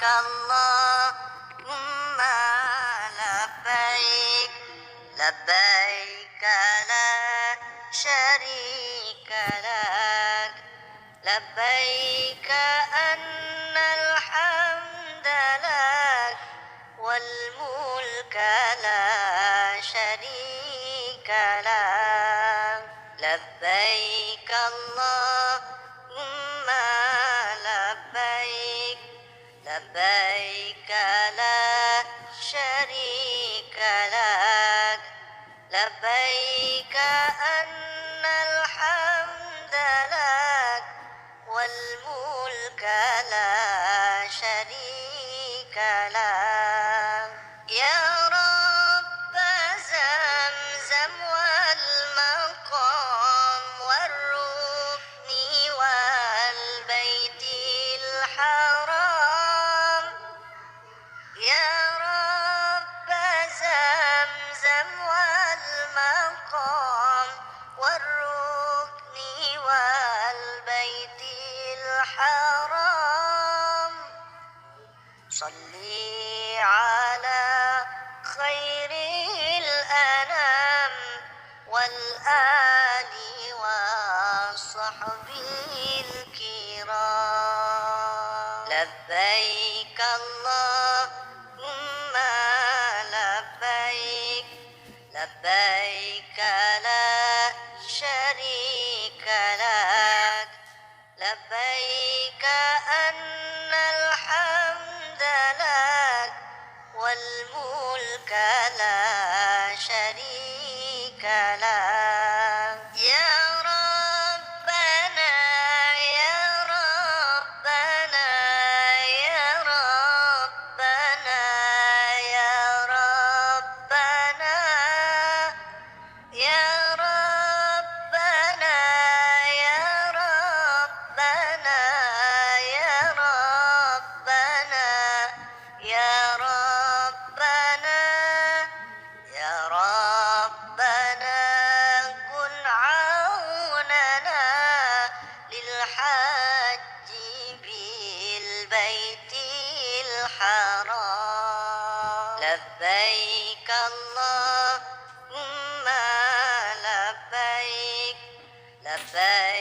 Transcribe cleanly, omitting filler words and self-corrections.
اللهم لبيك لبيك لا شريك لك لبيك أن الحمد لك والملك لا شريك لك لبيك اللهم لبيك لبيك لا شريك لك لبيك أن الحمد لك والملك لا شريك لك يا رب زمزم والمقام والركن والبيت الحرام يا رب زمزم والمقام والركن والبيت الحرام صلي على خير الأنام والآل والصحب الكرام لبيك اللهم لبيك لبيك لا شريك لك لبيك أن الحمد لك والملك لا شريك لك يا ربنا يا ربنا يا ربنا يا ربنا يا ربنا يا ربنا يا ربنا يا ربنا يا ربنا كن عوننا للحج بالبيت الحرام لبيك اللهم لبيك لبيك